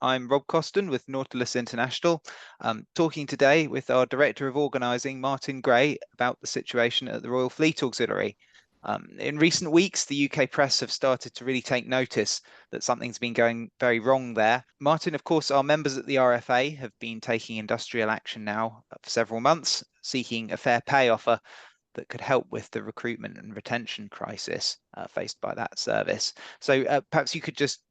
I'm Rob Coston with Nautilus International, talking today with our Director of Organising, Martyn Gray, about the situation at the Royal Fleet Auxiliary. In recent weeks, the UK press have started to really take notice that something's been going very wrong there. Martyn, of course, our members at the RFA have been taking industrial action now for several months, seeking a fair pay offer that could help with the recruitment and retention crisis faced by that service. So perhaps you could just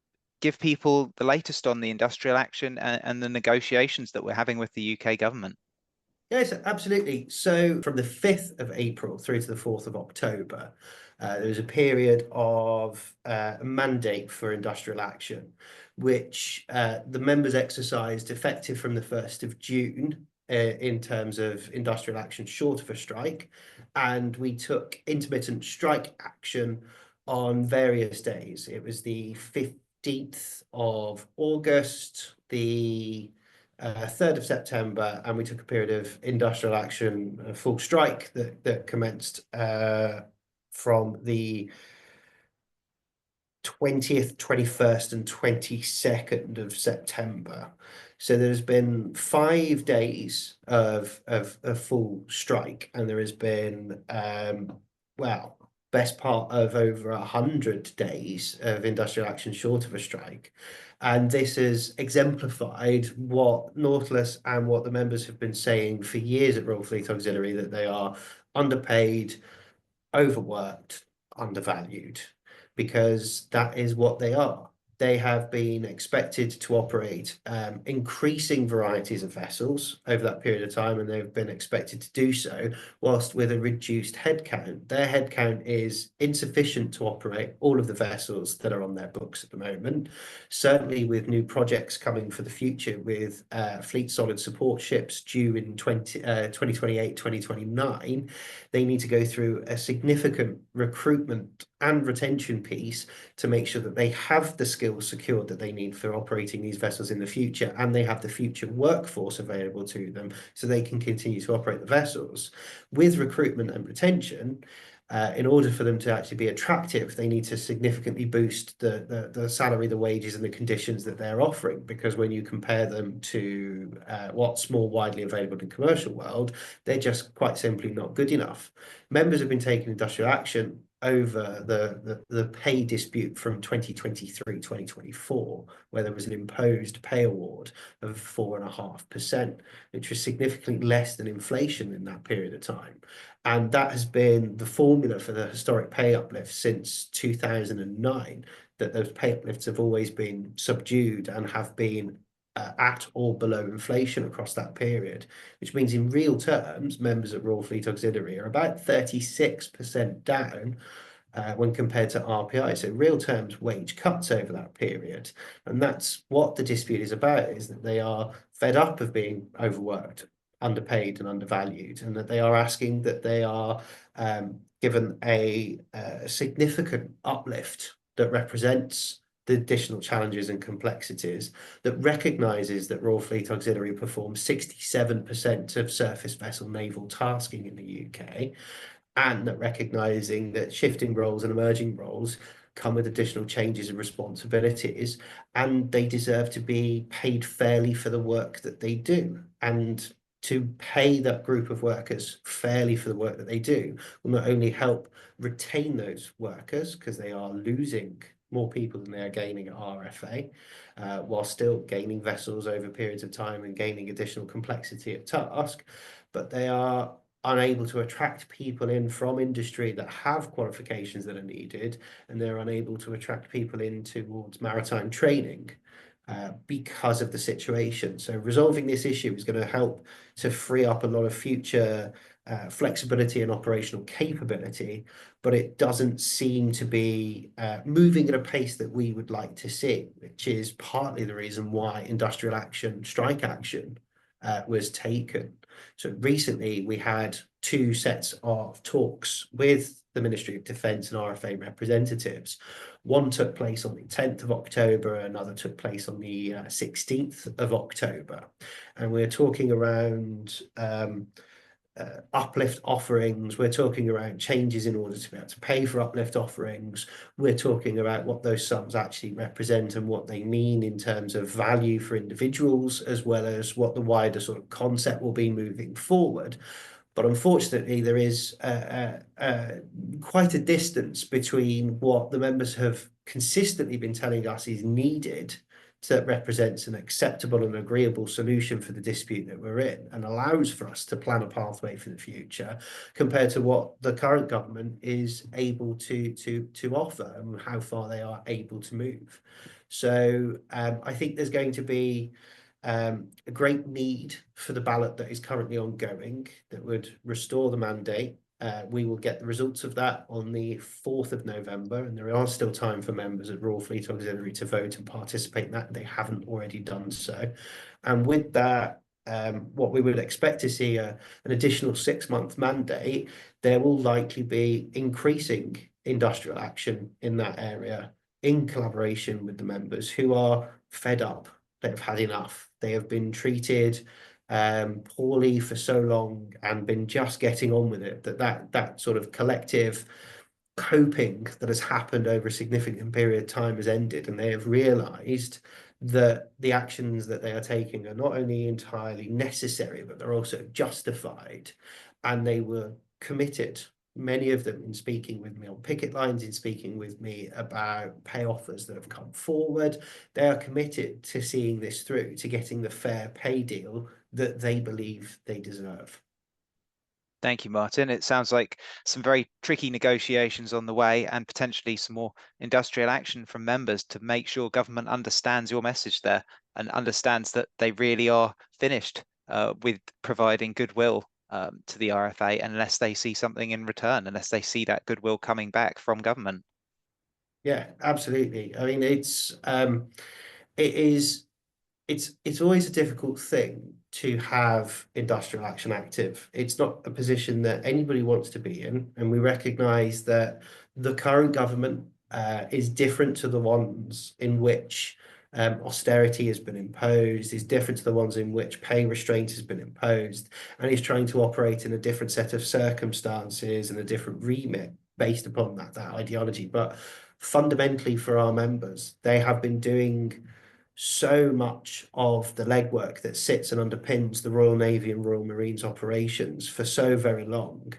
give people the latest on the industrial action and the negotiations that we're having with the UK government. Yes, absolutely. So from the 5th of April through to the 4th of October, there was a period of a mandate for industrial action, which the members exercised effective from the 1st of June in terms of industrial action short of a strike. And we took intermittent strike action on various days. It was the 15th of August, the 3rd of September, and we took a period of industrial action, a full strike that commenced from the 20th, 21st and 22nd of September. So there's been 5 days of a full strike, and there has been, well, best part of over 100 days of industrial action short of a strike. And this has exemplified what Nautilus and what the members have been saying for years at Royal Fleet Auxiliary, that they are underpaid, overworked, undervalued, because that is what they are. They have been expected to operate increasing varieties of vessels over that period of time, and they've been expected to do so whilst with a reduced headcount. Their headcount is insufficient to operate all of the vessels that are on their books at the moment. Certainly with new projects coming for the future, with fleet solid support ships due in 2028, 2029, they need to go through a significant recruitment and retention piece to make sure that they have the skills secured that they need for operating these vessels in the future, and they have the future workforce available to them so they can continue to operate the vessels. With recruitment and retention, in order for them to actually be attractive, they need to significantly boost the salary, the wages and the conditions that they're offering, because when you compare them to what's more widely available in the commercial world, they're just quite simply not good enough. Members have been taking industrial action over the pay dispute from 2023-2024, where there was an imposed pay award of 4.5%, which was significantly less than inflation in that period of time. And that has been the formula for the historic pay uplift since 2009, that those pay uplifts have always been subdued and have been at or below inflation across that period, which means in real terms, members at Royal Fleet Auxiliary are about 36% down when compared to RPI. So real terms wage cuts over that period. And that's what the dispute is about, is that they are fed up of being overworked, underpaid and undervalued, and that they are asking that they are given a significant uplift that represents the additional challenges and complexities, that recognises that Royal Fleet Auxiliary performs 67% of surface vessel naval tasking in the UK, and that recognising that shifting roles and emerging roles come with additional changes and responsibilities, and they deserve to be paid fairly for the work that they do. And to pay that group of workers fairly for the work that they do will not only help retain those workers, because they are losing more people than they are gaining at RFA, while still gaining vessels over periods of time and gaining additional complexity at task, but they are unable to attract people in from industry that have qualifications that are needed, and they're unable to attract people in towards maritime training because of the situation. So resolving this issue is going to help to free up a lot of future flexibility and operational capability, but it doesn't seem to be moving at a pace that we would like to see, which is partly the reason why industrial action, strike action, was taken. So recently we had 2 sets of talks with the Ministry of Defence and RFA representatives. One took place on the 10th of October, another took place on the 16th of October. And we're talking around uplift offerings. We're talking around changes in order to be able to pay for uplift offerings. We're talking about what those sums actually represent and what they mean in terms of value for individuals, as well as what the wider sort of concept will be moving forward. But unfortunately, there is quite a distance between what the members have consistently been telling us is needed that represents an acceptable and agreeable solution for the dispute that we're in and allows for us to plan a pathway for the future, compared to what the current government is able to offer and how far they are able to move. So I think there's going to be a great need for the ballot that is currently ongoing that would restore the mandate. We will get the results of that on the 4th of November, and there are still time for members at Royal Fleet Auxiliary to vote and participate in that if they haven't already done so. And with that, what we would expect to see an additional 6-month mandate, there will likely be increasing industrial action in that area in collaboration with the members who are fed up. They've had enough. They have been treated poorly for so long and been just getting on with it, that sort of collective coping that has happened over a significant period of time has ended, and they have realized that the actions that they are taking are not only entirely necessary, but they're also justified. And they were committed, many of them, in speaking with me on picket lines, in speaking with me about pay offers that have come forward. They are committed to seeing this through, to getting the fair pay deal that they believe they deserve. Thank you, Martyn. It sounds like some very tricky negotiations on the way, and potentially some more industrial action from members to make sure government understands your message there and understands that they really are finished with providing goodwill to the RFA, unless they see something in return, unless they see that goodwill coming back from government. Yeah, absolutely. I mean, it's always a difficult thing to have industrial action active. It's not a position that anybody wants to be in, and we recognise that the current government is different to the ones in which austerity has been imposed, is different to the ones in which pay restraint has been imposed, and is trying to operate in a different set of circumstances and a different remit based upon that ideology. But fundamentally, for our members, they have been doing so much of the legwork that sits and underpins the Royal Navy and Royal Marines operations for so very long,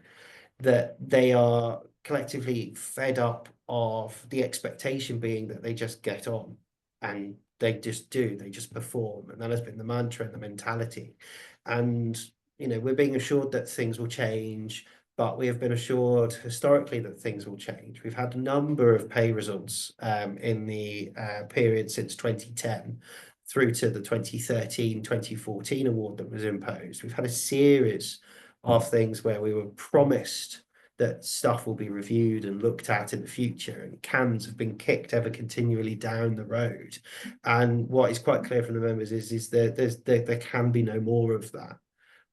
that they are collectively fed up of the expectation being that they just get on and they just perform. And that has been the mantra and the mentality. And, we're being assured that things will change, but we have been assured historically that things will change. We've had a number of pay results in the period since 2010 through to the 2013-2014 award that was imposed. We've had a series of things where we were promised that stuff will be reviewed and looked at in the future, and cans have been kicked ever continually down the road. And what is quite clear from the members is that there can be no more of that.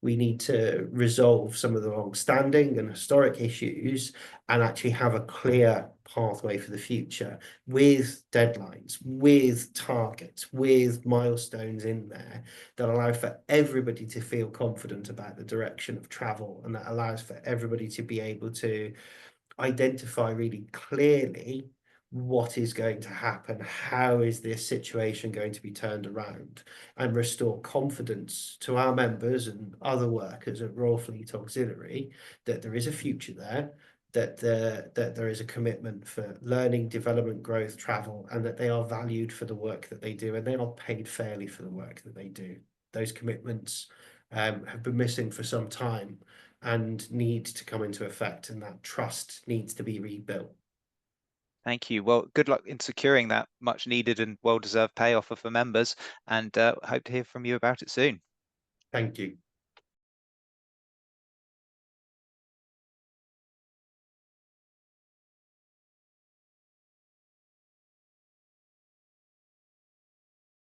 We need to resolve some of the long-standing and historic issues and actually have a clear pathway for the future, with deadlines, with targets, with milestones in there that allow for everybody to feel confident about the direction of travel, and that allows for everybody to be able to identify really clearly what is going to happen, how is this situation going to be turned around, and restore confidence to our members and other workers at Royal Fleet Auxiliary that there is a future there, that there is a commitment for learning, development, growth, travel, and that they are valued for the work that they do, and they are paid fairly for the work that they do. Those commitments have been missing for some time and need to come into effect, and that trust needs to be rebuilt. Thank you. Well, good luck in securing that much needed and well-deserved pay offer for members, and hope to hear from you about it soon. Thank you.